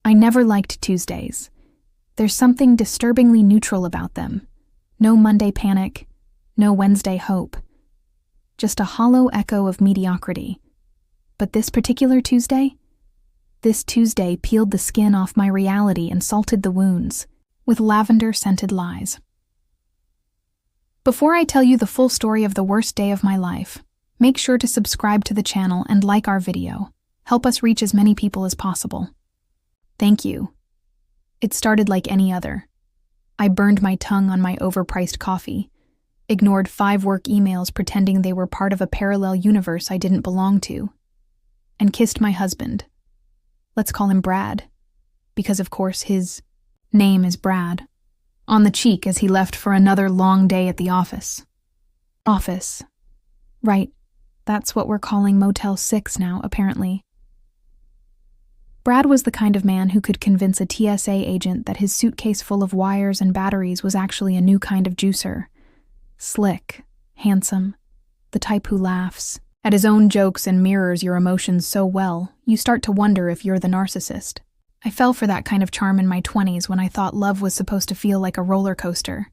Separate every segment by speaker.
Speaker 1: I never liked Tuesdays. There's something disturbingly neutral about them. No Monday panic, no Wednesday hope. Just a hollow echo of mediocrity. But this particular Tuesday? This Tuesday peeled the skin off my reality and salted the wounds with lavender-scented lies. Before I tell you the full story of the worst day of my life, make sure to subscribe to the channel and like our video. Help us reach as many people as possible. Thank you. It started like any other. I burned my tongue on my overpriced coffee, ignored 5 work emails pretending they were part of a parallel universe I didn't belong to, and kissed my husband. Let's call him Brad, because of course his name is Brad, on the cheek as he left for another long day at the office. Office. Right, that's what we're calling Motel 6 now, apparently. Brad was the kind of man who could convince a TSA agent that his suitcase full of wires and batteries was actually a new kind of juicer. Slick, handsome, the type who laughs at his own jokes and mirrors your emotions so well, you start to wonder if you're the narcissist. I fell for that kind of charm in my 20s when I thought love was supposed to feel like a roller coaster.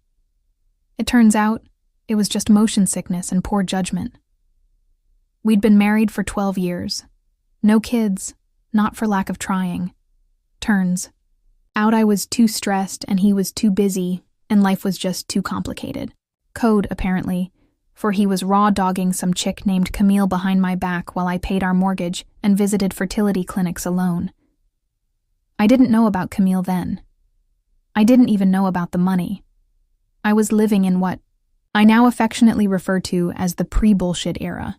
Speaker 1: It turns out, it was just motion sickness and poor judgment. We'd been married for 12 years. No kids, not for lack of trying. Turns out I was too stressed and he was too busy, and life was just too complicated. Code, apparently, for he was raw-dogging some chick named Camille behind my back while I paid our mortgage and visited fertility clinics alone. I didn't know about Camille then. I didn't even know about the money. I was living in what I now affectionately refer to as the pre-bullshit era.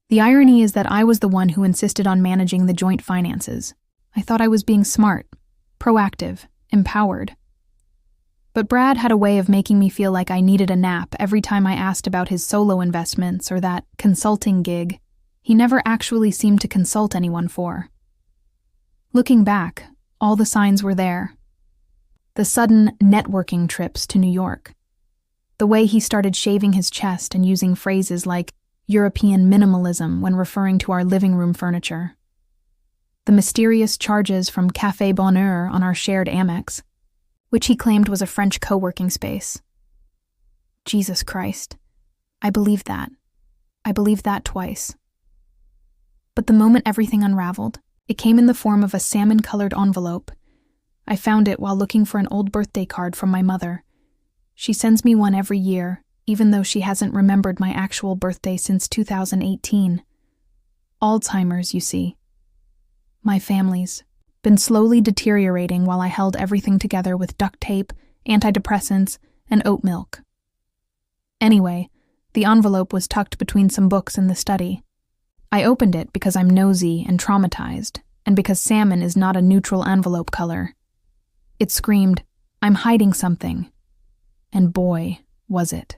Speaker 1: The irony is that I was the one who insisted on managing the joint finances. I thought I was being smart, proactive, empowered. But Brad had a way of making me feel like I needed a nap every time I asked about his solo investments or that consulting gig he never actually seemed to consult anyone for. Looking back, all the signs were there. The sudden networking trips to New York. The way he started shaving his chest and using phrases like European minimalism when referring to our living room furniture. The mysterious charges from Café Bonheur on our shared Amex, which he claimed was a French co-working space. Jesus Christ. I believed that. I believed that twice. But the moment everything unraveled, it came in the form of a salmon-colored envelope. I found it while looking for an old birthday card from my mother. She sends me one every year, even though she hasn't remembered my actual birthday since 2018. Alzheimer's, you see. My family's been slowly deteriorating while I held everything together with duct tape, antidepressants, and oat milk. Anyway, the envelope was tucked between some books in the study. I opened it because I'm nosy and traumatized, and because salmon is not a neutral envelope color. It screamed, "I'm hiding something." And boy, was it.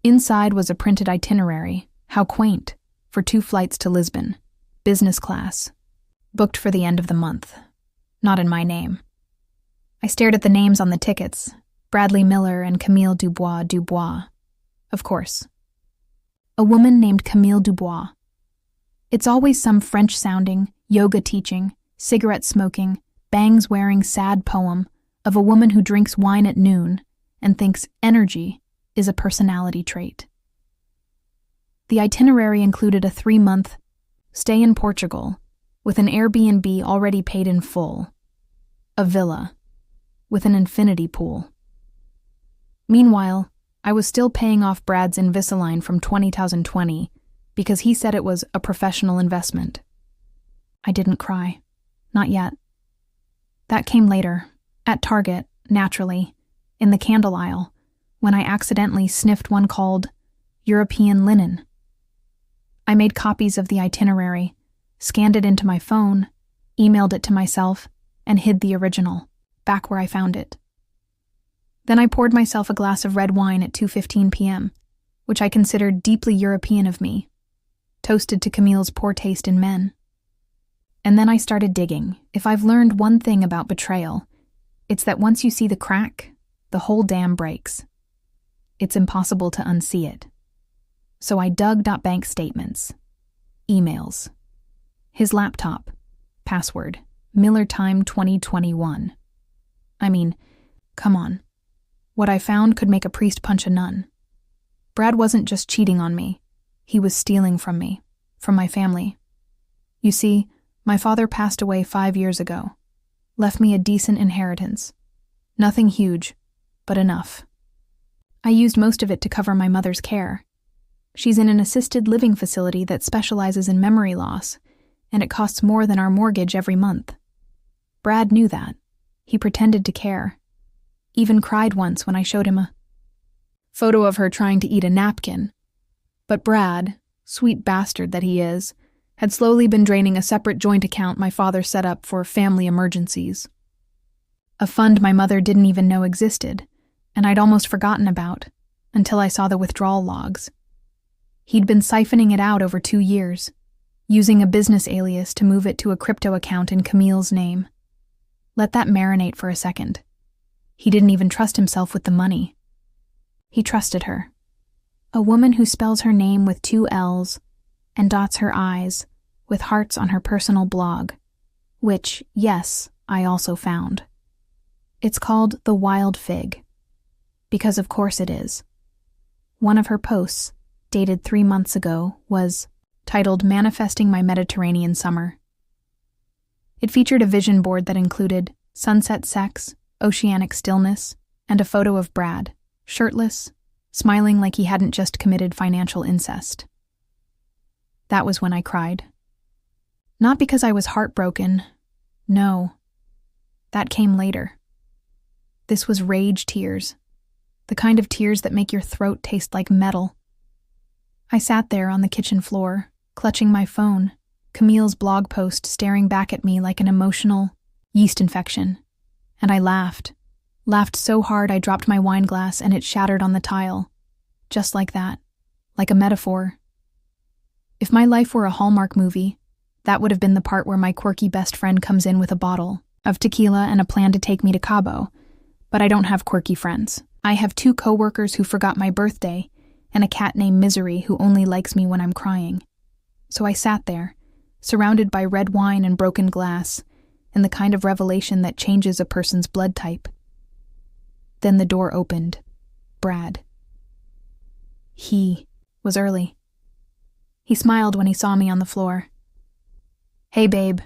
Speaker 1: Inside was a printed itinerary, how quaint, for 2 flights to Lisbon, business class, booked for the end of the month, not in my name. I stared at the names on the tickets, Bradley Miller and Camille Dubois. Of course. A woman named Camille Dubois. It's always some French-sounding, yoga-teaching, cigarette-smoking, bangs-wearing sad poem of a woman who drinks wine at noon and thinks energy is a personality trait. The itinerary included a 3-month stay in Portugal with an Airbnb already paid in full, a villa with an infinity pool. Meanwhile, I was still paying off Brad's Invisalign from 2020 because he said it was a professional investment. I didn't cry. Not yet. That came later, at Target, naturally, in the candle aisle, when I accidentally sniffed one called European Linen. I made copies of the itinerary, scanned it into my phone, emailed it to myself, and hid the original, back where I found it. Then I poured myself a glass of red wine at 2:15 p.m., which I considered deeply European of me, toasted to Camille's poor taste in men. And then I started digging. If I've learned one thing about betrayal, it's that once you see the crack, the whole dam breaks. It's impossible to unsee it. So I dug bank statements, emails, his laptop, password, Miller Time 2021. I mean, come on. What I found could make a priest punch a nun. Brad wasn't just cheating on me. He was stealing from me, from my family. You see, my father passed away 5 years ago. Left me a decent inheritance. Nothing huge, but enough. I used most of it to cover my mother's care. She's in an assisted living facility that specializes in memory loss, and it costs more than our mortgage every month. Brad knew that. He pretended to care. Even cried once when I showed him a photo of her trying to eat a napkin. But Brad, sweet bastard that he is, had slowly been draining a separate joint account my father set up for family emergencies. A fund my mother didn't even know existed, and I'd almost forgotten about, until I saw the withdrawal logs. He'd been siphoning it out over 2 years, using a business alias to move it to a crypto account in Camille's name. Let that marinate for a second. He didn't even trust himself with the money. He trusted her. A woman who spells her name with 2 L's and dots her I's with hearts on her personal blog, which, yes, I also found. It's called The Wild Fig, because of course it is. One of her posts, dated 3 months ago, was titled Manifesting My Mediterranean Summer. It featured a vision board that included sunset sex, oceanic stillness, and a photo of Brad, shirtless, smiling like he hadn't just committed financial incest. That was when I cried. Not because I was heartbroken. No. That came later. This was rage tears. The kind of tears that make your throat taste like metal. I sat there on the kitchen floor, clutching my phone, Camille's blog post staring back at me like an emotional yeast infection. And I laughed. Laughed so hard I dropped my wine glass and it shattered on the tile. Just like that. Like a metaphor. If my life were a Hallmark movie, that would have been the part where my quirky best friend comes in with a bottle of tequila and a plan to take me to Cabo. But I don't have quirky friends. I have 2 coworkers who forgot my birthday and a cat named Misery who only likes me when I'm crying. So I sat there, surrounded by red wine and broken glass, and the kind of revelation that changes a person's blood type. Then the door opened. Brad. He was early. He smiled when he saw me on the floor. "Hey, babe,"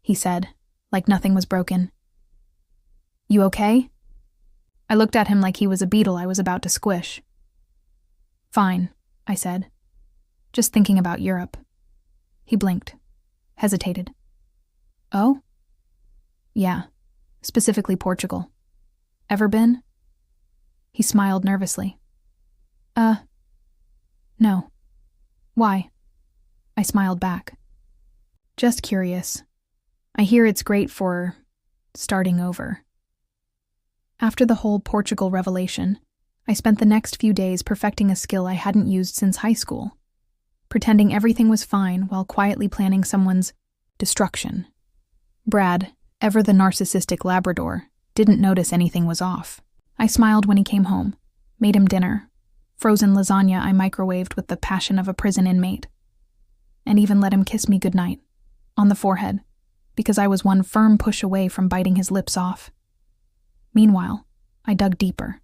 Speaker 1: he said, like nothing was broken. "You okay?" I looked at him like he was a beetle I was about to squish. "Fine," I said. "Just thinking about Europe." He blinked, hesitated. "Oh?" "Yeah, specifically Portugal. Ever been?" He smiled nervously. No. Why?" I smiled back. "Just curious. I hear it's great for starting over." After the whole Portugal revelation, I spent the next few days perfecting a skill I hadn't used since high school, pretending everything was fine while quietly planning someone's destruction. Brad, ever the narcissistic Labrador, didn't notice anything was off. I smiled when he came home, made him dinner, frozen lasagna I microwaved with the passion of a prison inmate, and even let him kiss me goodnight, on the forehead, because I was one firm push away from biting his lips off. Meanwhile, I dug deeper.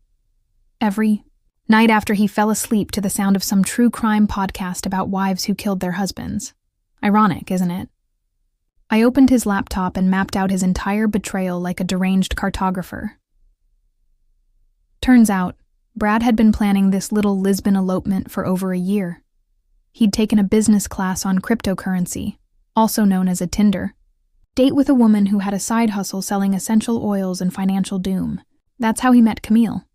Speaker 1: Every night after he fell asleep to the sound of some true crime podcast about wives who killed their husbands. Ironic, isn't it? I opened his laptop and mapped out his entire betrayal like a deranged cartographer. Turns out, Brad had been planning this little Lisbon elopement for over a year. He'd taken a business class on cryptocurrency, also known as a Tinder. Date with a woman who had a side hustle selling essential oils and financial doom. That's how he met Camille.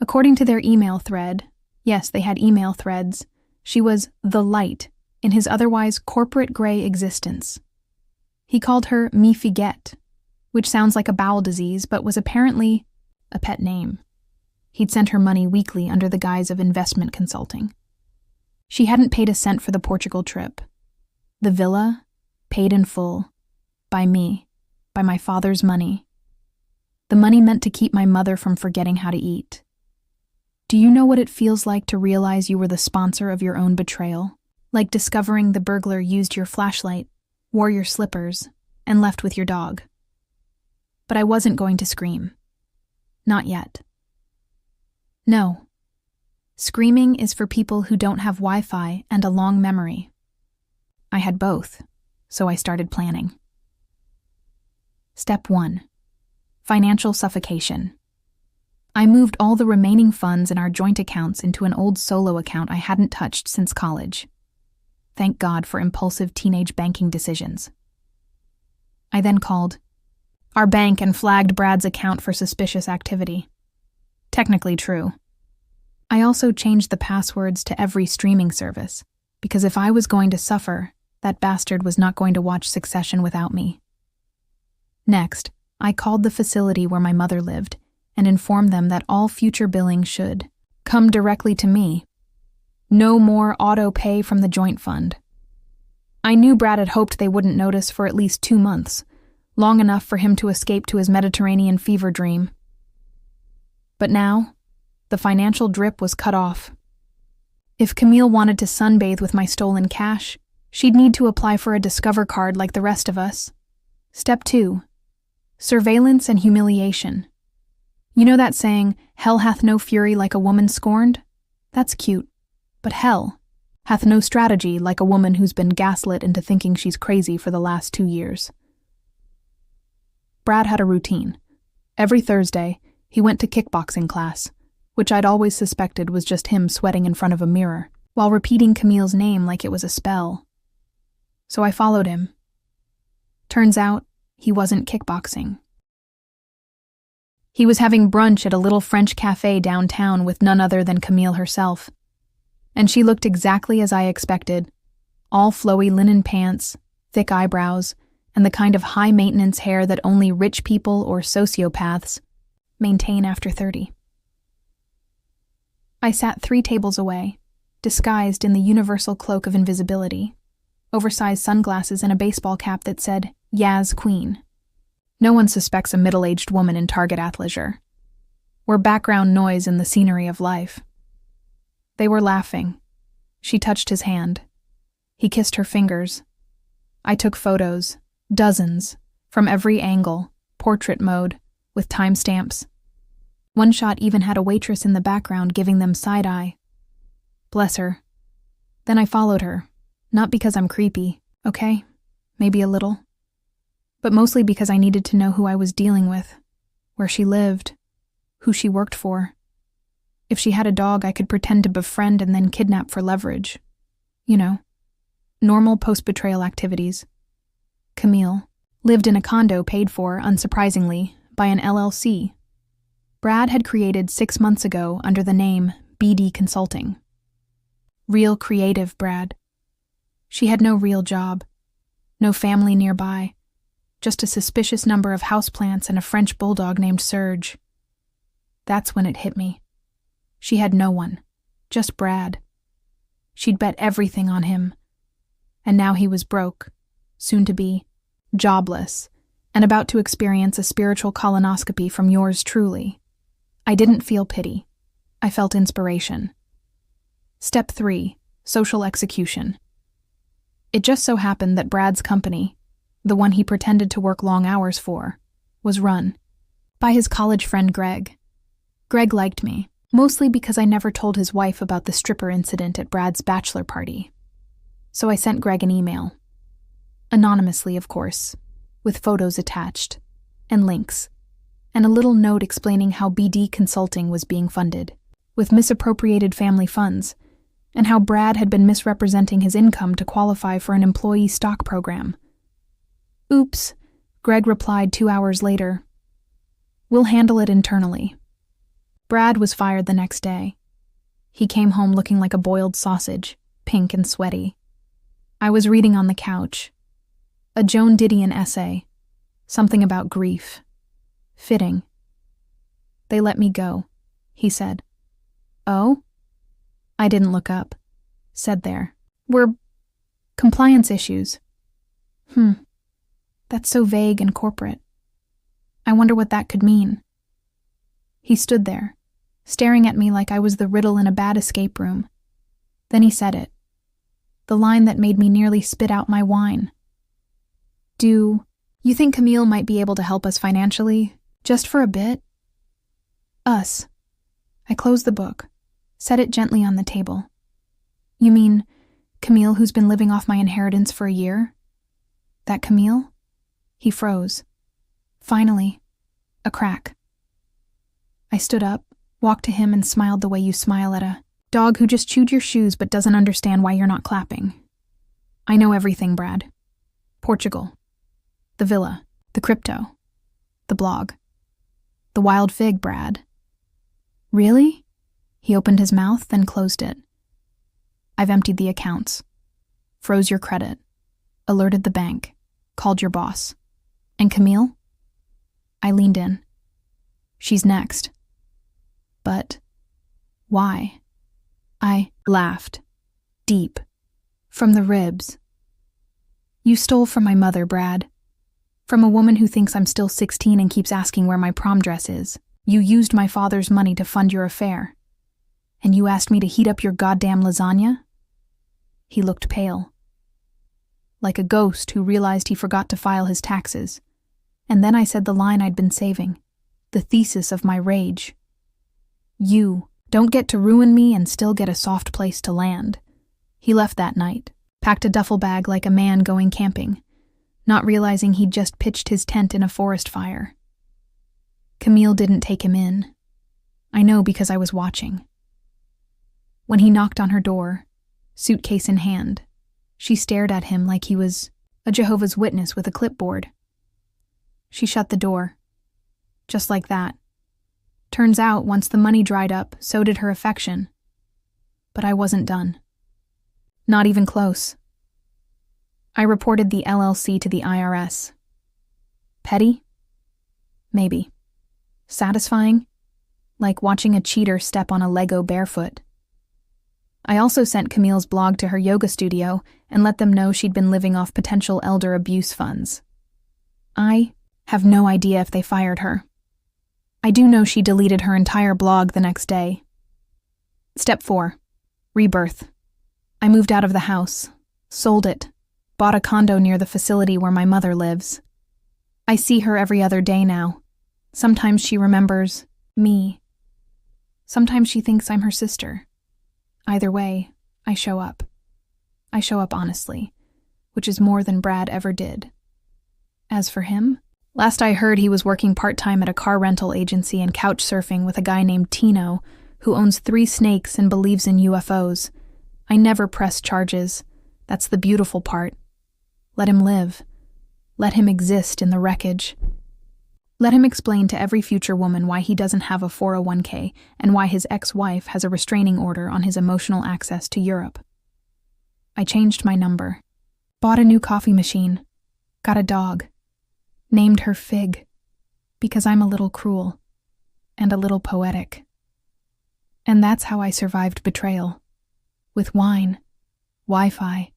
Speaker 1: According to their email thread, yes, they had email threads, she was the light in his otherwise corporate gray existence. He called her Mi Figuette, which sounds like a bowel disease but was apparently a pet name. He'd sent her money weekly under the guise of investment consulting. She hadn't paid a cent for the Portugal trip. The villa, paid in full, by me, by my father's money. The money meant to keep my mother from forgetting how to eat. Do you know what it feels like to realize you were the sponsor of your own betrayal? Like discovering the burglar used your flashlight, wore your slippers, and left with your dog. But I wasn't going to scream. Not yet. No. Screaming is for people who don't have Wi-Fi and a long memory. I had both, so I started planning. Step 1. Financial suffocation. I moved all the remaining funds in our joint accounts into an old solo account I hadn't touched since college. Thank God for impulsive teenage banking decisions. I then called our bank and flagged Brad's account for suspicious activity. Technically true. I also changed the passwords to every streaming service, because if I was going to suffer, that bastard was not going to watch Succession without me. Next, I called the facility where my mother lived and informed them that all future billing should come directly to me. No more auto pay from the joint fund. I knew Brad had hoped they wouldn't notice for at least 2 months, long enough for him to escape to his Mediterranean fever dream. But now, the financial drip was cut off. If Camille wanted to sunbathe with my stolen cash, she'd need to apply for a Discover card like the rest of us. Step 2. Surveillance and humiliation. You know that saying, hell hath no fury like a woman scorned? That's cute. But hell hath no strategy like a woman who's been gaslit into thinking she's crazy for the last 2 years. Brad had a routine. Every Thursday, he went to kickboxing class, which I'd always suspected was just him sweating in front of a mirror, while repeating Camille's name like it was a spell. So I followed him. Turns out, he wasn't kickboxing. He was having brunch at a little French cafe downtown with none other than Camille herself. And she looked exactly as I expected, all flowy linen pants, thick eyebrows, and the kind of high-maintenance hair that only rich people or sociopaths maintain after 30. I sat 3 tables away, disguised in the universal cloak of invisibility, oversized sunglasses and a baseball cap that said, Yaz Queen. No one suspects a middle-aged woman in Target athleisure. We're background noise in the scenery of life. They were laughing. She touched his hand. He kissed her fingers. I took photos, dozens, from every angle, portrait mode, with timestamps. One shot even had a waitress in the background giving them side-eye. Bless her. Then I followed her, not because I'm creepy, okay? Maybe a little. But mostly because I needed to know who I was dealing with, where she lived, who she worked for. If she had a dog, I could pretend to befriend and then kidnap for leverage. You know, normal post-betrayal activities. Camille lived in a condo paid for, unsurprisingly, by an LLC. Brad had created 6 months ago under the name BD Consulting. Real creative Brad. She had no real job, no family nearby, just a suspicious number of houseplants and a French bulldog named Serge. That's when it hit me. She had no one, just Brad. She'd bet everything on him. And now he was broke, soon to be, jobless, and about to experience a spiritual colonoscopy from yours truly. I didn't feel pity. I felt inspiration. Step 3. Social execution. It just so happened that Brad's company, the one he pretended to work long hours for, was run by his college friend Greg. Greg liked me, mostly because I never told his wife about the stripper incident at Brad's bachelor party. So I sent Greg an email. Anonymously, of course, with photos attached, and links, and a little note explaining how BD Consulting was being funded, with misappropriated family funds, and how Brad had been misrepresenting his income to qualify for an employee stock program. Oops, Greg replied 2 hours later. We'll handle it internally. Brad was fired the next day. He came home looking like a boiled sausage, pink and sweaty. I was reading on the couch. A Joan Didion essay. Something about grief. Fitting. They let me go, he said. Oh? I didn't look up. Said there. We're compliance issues. That's so vague and corporate. I wonder what that could mean. He stood there, staring at me like I was the riddle in a bad escape room. Then he said it. The line that made me nearly spit out my wine. Do You think Camille might be able to help us financially, just for a bit? Us. I closed the book, set it gently on the table. You mean Camille, who's been living off my inheritance for a year? That Camille? He froze. Finally, a crack. I stood up, walked to him, and smiled the way you smile at a dog who just chewed your shoes but doesn't understand why you're not clapping. I know everything, Brad. Portugal. The villa. The crypto. The blog. The wild fig, Brad. Really? He opened his mouth, then closed it. I've emptied the accounts. Froze your credit. Alerted the bank. Called your boss. And Camille? I leaned in. She's next. But why? I laughed. Deep. From the ribs. You stole from my mother, Brad. From a woman who thinks I'm still 16 and keeps asking where my prom dress is. You used my father's money to fund your affair. And you asked me to heat up your goddamn lasagna? He looked pale. Like a ghost who realized he forgot to file his taxes. And then I said the line I'd been saving. The thesis of my rage. You don't get to ruin me and still get a soft place to land. He left that night, packed a duffel bag like a man going camping, not realizing he'd just pitched his tent in a forest fire. Camille didn't take him in. I know because I was watching. When he knocked on her door, suitcase in hand, she stared at him like he was a Jehovah's Witness with a clipboard. She shut the door. Just like that. Turns out, once the money dried up, so did her affection. But I wasn't done. Not even close. I reported the LLC to the IRS. Petty? Maybe. Satisfying? Like watching a cheater step on a Lego barefoot. I also sent Camille's blog to her yoga studio and let them know she'd been living off potential elder abuse funds. I have no idea if they fired her. I do know she deleted her entire blog the next day. Step 4. Rebirth. I moved out of the house, sold it, bought a condo near the facility where my mother lives. I see her every other day now. Sometimes she remembers me. Sometimes she thinks I'm her sister. Either way, I show up. I show up honestly, which is more than Brad ever did. As for him, last I heard he was working part-time at a car rental agency and couch surfing with a guy named Tino, who owns 3 snakes and believes in UFOs. I never press charges. That's the beautiful part. Let him live. Let him exist in the wreckage. Let him explain to every future woman why he doesn't have a 401k and why his ex-wife has a restraining order on his emotional access to Europe. I changed my number. Bought a new coffee machine. Got a dog. Named her Fig. Because I'm a little cruel. And a little poetic. And that's how I survived betrayal. With wine, Wi-Fi,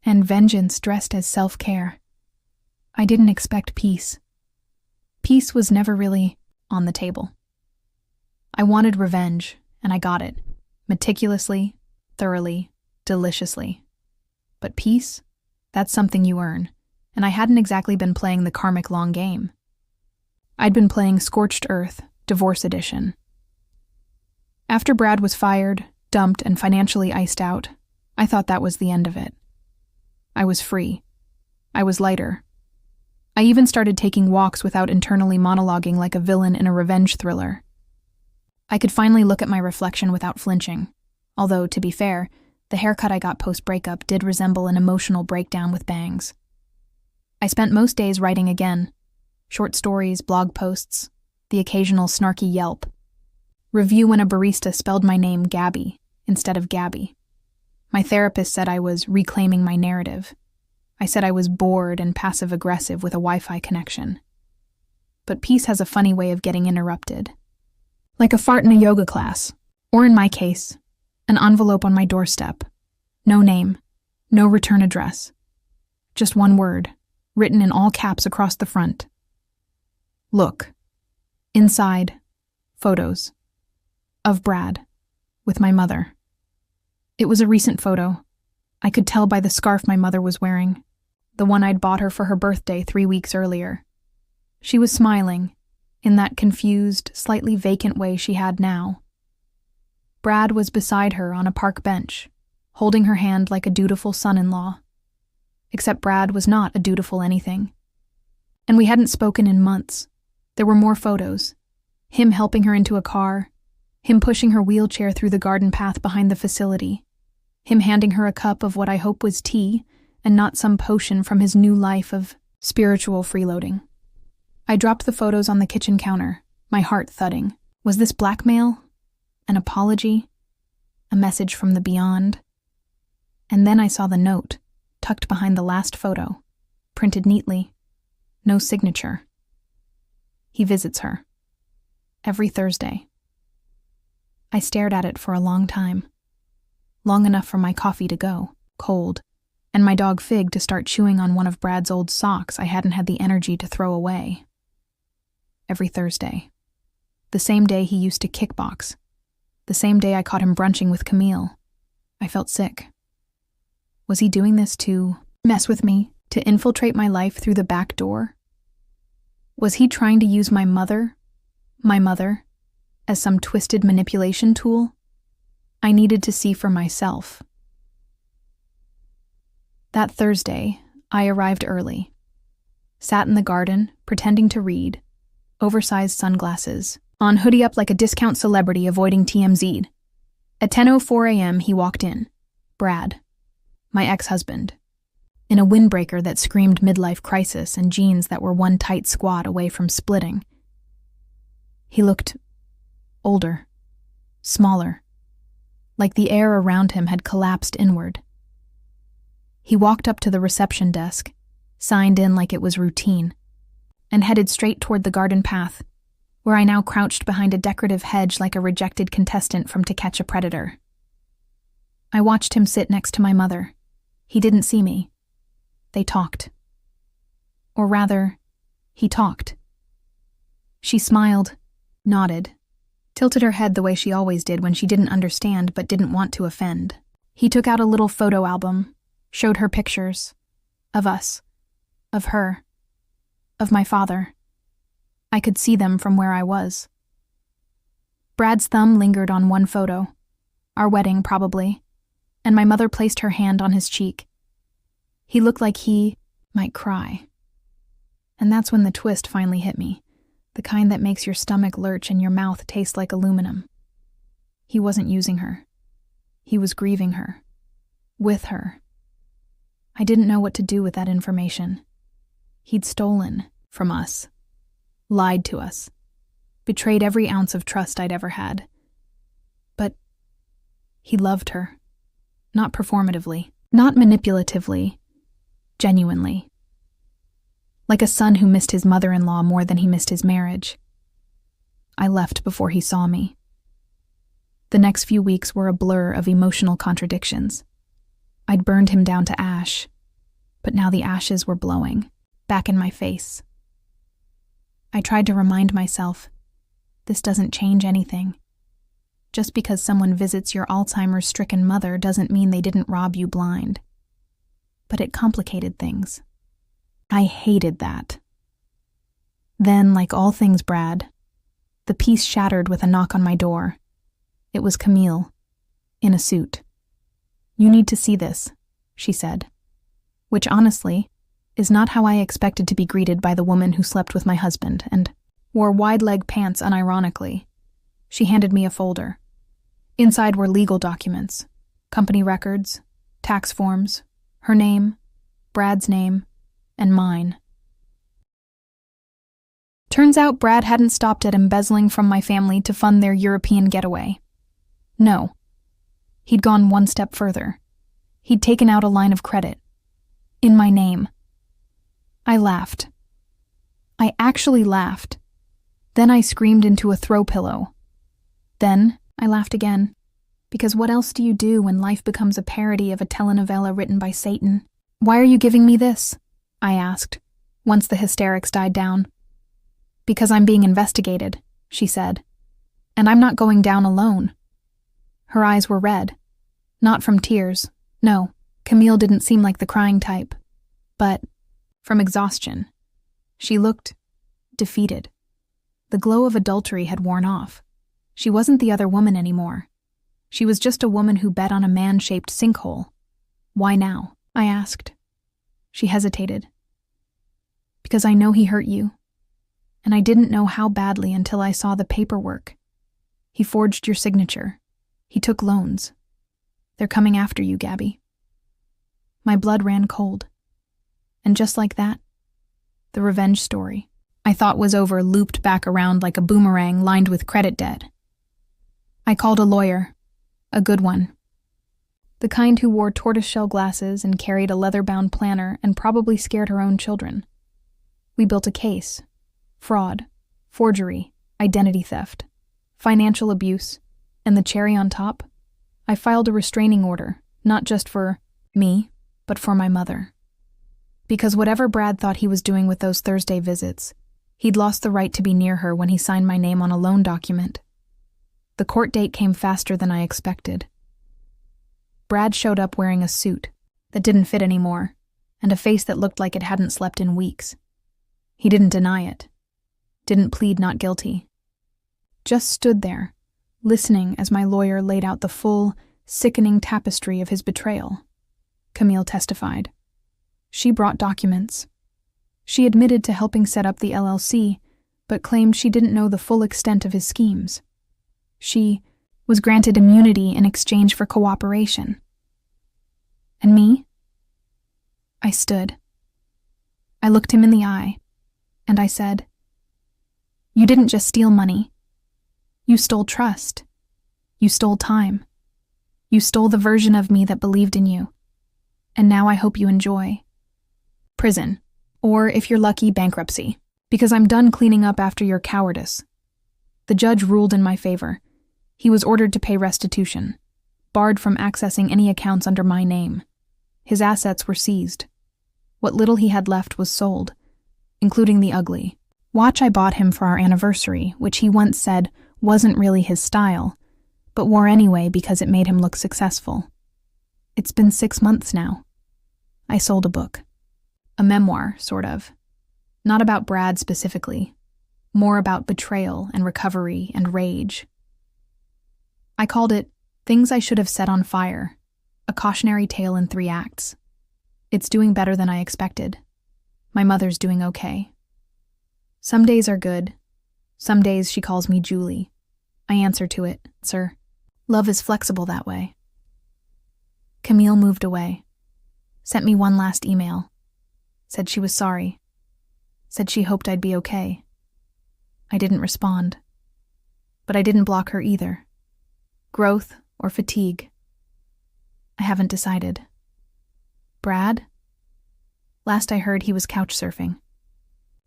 Speaker 1: and vengeance dressed as self-care. I didn't expect peace. Peace was never really on the table. I wanted revenge, and I got it. Meticulously, thoroughly, deliciously. But peace? That's something you earn, and I hadn't exactly been playing the karmic long game. I'd been playing Scorched Earth, Divorce Edition. After Brad was fired, dumped, and financially iced out, I thought that was the end of it. I was free. I was lighter. I even started taking walks without internally monologuing like a villain in a revenge thriller. I could finally look at my reflection without flinching, although, to be fair, the haircut I got post-breakup did resemble an emotional breakdown with bangs. I spent most days writing again. Short stories, blog posts, the occasional snarky Yelp. Review when a barista spelled my name Gabby instead of Gabby. My therapist said I was reclaiming my narrative. I said I was bored and passive-aggressive with a Wi-Fi connection. But peace has a funny way of getting interrupted. Like a fart in a yoga class, or in my case, an envelope on my doorstep. No name, no return address. Just one word, written in all caps across the front. Look. Inside, photos. Of Brad, with my mother. It was a recent photo. I could tell by the scarf my mother was wearing. the one I'd bought her for her birthday 3 weeks earlier. She was smiling, in that confused, slightly vacant way she had now. Brad was beside her on a park bench, holding her hand like a dutiful son-in-law. Except Brad was not a dutiful anything. And we hadn't spoken in months. There were more photos. Him helping her into a car, him pushing her wheelchair through the garden path behind the facility, him handing her a cup of what I hope was tea and not some potion from his new life of spiritual freeloading. I dropped the photos on the kitchen counter, my heart thudding. Was this blackmail? An apology? A message from the beyond? And then I saw the note, tucked behind the last photo, printed neatly. No signature. He visits her. Every Thursday. I stared at it for a long time. Long enough for my coffee to go, cold, and my dog Fig to start chewing on one of Brad's old socks I hadn't had the energy to throw away. Every Thursday. The same day he used to kickbox. The same day I caught him brunching with Camille. I felt sick. Was he doing this to mess with me, to infiltrate my life through the back door? Was he trying to use my mother, as some twisted manipulation tool? I needed to see for myself. That Thursday, I arrived early. Sat in the garden, pretending to read, oversized sunglasses, on hoodie up like a discount celebrity avoiding TMZ. At 10:04 a.m. he walked in. Brad, my ex-husband, in a windbreaker that screamed midlife crisis and jeans that were one tight squat away from splitting. He looked older, smaller, like the air around him had collapsed inward. He walked up to the reception desk, signed in like it was routine, and headed straight toward the garden path, where I now crouched behind a decorative hedge like a rejected contestant from To Catch a Predator. I watched him sit next to my mother. He didn't see me. They talked. Or rather, he talked. She smiled, nodded, tilted her head the way she always did when she didn't understand but didn't want to offend. He took out a little photo album, showed her pictures. Of us. Of her. Of my father. I could see them from where I was. Brad's thumb lingered on one photo. Our wedding, probably. And my mother placed her hand on his cheek. He looked like he might cry. And that's when the twist finally hit me, the kind that makes your stomach lurch and your mouth taste like aluminum. He wasn't using her. He was grieving her. With her. I didn't know what to do with that information. He'd stolen from us, lied to us, betrayed every ounce of trust I'd ever had. But he loved her. Not performatively, not manipulatively, genuinely. Like a son who missed his mother-in-law more than he missed his marriage. I left before he saw me. The next few weeks were a blur of emotional contradictions. I'd burned him down to ash, but now the ashes were blowing, back in my face. I tried to remind myself, this doesn't change anything. Just because someone visits your Alzheimer's-stricken mother doesn't mean they didn't rob you blind. But it complicated things. I hated that. Then, like all things Brad, the peace shattered with a knock on my door. It was Camille, in a suit. "You need to see this," she said. Which, honestly, is not how I expected to be greeted by the woman who slept with my husband and wore wide-leg pants unironically. She handed me a folder. Inside were legal documents, company records, tax forms, her name, Brad's name, and mine. Turns out Brad hadn't stopped at embezzling from my family to fund their European getaway. No. He'd gone one step further. He'd taken out a line of credit. In my name. I laughed. I actually laughed. Then I screamed into a throw pillow. Then I laughed again. Because what else do you do when life becomes a parody of a telenovela written by Satan? "Why are you giving me this?" I asked, once the hysterics died down. "Because I'm being investigated," she said. "And I'm not going down alone." Her eyes were red. Not from tears. No, Camille didn't seem like the crying type. But, from exhaustion, she looked defeated. The glow of adultery had worn off. She wasn't the other woman anymore. She was just a woman who bet on a man-shaped sinkhole. Why now? I asked. She hesitated. Because I know he hurt you. And I didn't know how badly until I saw the paperwork. He forged your signature. He took loans. They're coming after you, Gabby. My blood ran cold. And just like that, the revenge story I thought was over looped back around like a boomerang lined with credit debt. I called a lawyer, a good one. The kind who wore tortoiseshell glasses and carried a leather-bound planner and probably scared her own children. We built a case. Fraud, forgery, identity theft, financial abuse, and the cherry on top, I filed a restraining order, not just for me, but for my mother. Because whatever Brad thought he was doing with those Thursday visits, he'd lost the right to be near her when he signed my name on a loan document. The court date came faster than I expected. Brad showed up wearing a suit that didn't fit anymore, and a face that looked like it hadn't slept in weeks. He didn't deny it, didn't plead not guilty. Just stood there, listening as my lawyer laid out the full, sickening tapestry of his betrayal. Camille testified. She brought documents. She admitted to helping set up the LLC, but claimed she didn't know the full extent of his schemes. She was granted immunity in exchange for cooperation. And me? I stood. I looked him in the eye, and I said, "You didn't just steal money. You stole trust. You stole time. You stole the version of me that believed in you. And now I hope you enjoy prison, or if you're lucky, bankruptcy, because I'm done cleaning up after your cowardice." The judge ruled in my favor. He was ordered to pay restitution, barred from accessing any accounts under my name. His assets were seized. What little he had left was sold, including the ugly watch I bought him for our anniversary, which he once said wasn't really his style, but wore anyway because it made him look successful. It's been 6 months now. I sold a book. A memoir, sort of. Not about Brad specifically. More about betrayal and recovery and rage. I called it Things I Should Have Set on Fire, a cautionary tale in 3 acts. It's doing better than I expected. My mother's doing okay. Some days are good. Some days she calls me Julie. I answer to it, sir. Love is flexible that way. Camille moved away. Sent me one last email. Said she was sorry. Said she hoped I'd be okay. I didn't respond. But I didn't block her either. Growth or fatigue? I haven't decided. Brad? Last I heard, he was couch surfing.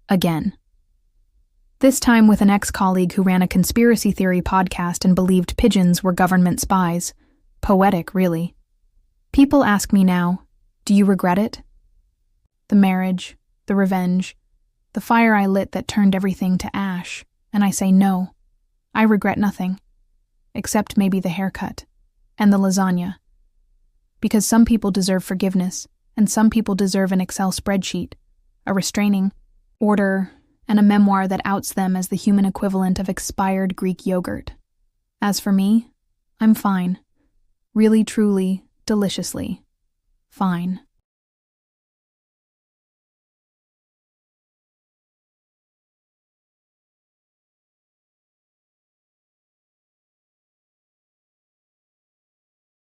Speaker 1: Again. This time with an ex-colleague who ran a conspiracy theory podcast and believed pigeons were government spies. Poetic, really. People ask me now, do you regret it? The marriage, the revenge, the fire I lit that turned everything to ash, and I say no. I regret nothing. Except maybe the haircut, and the lasagna. Because some people deserve forgiveness, and some people deserve an Excel spreadsheet, a restraining order, and a memoir that outs them as the human equivalent of expired Greek yogurt. As for me, I'm fine. Really, truly, deliciously fine.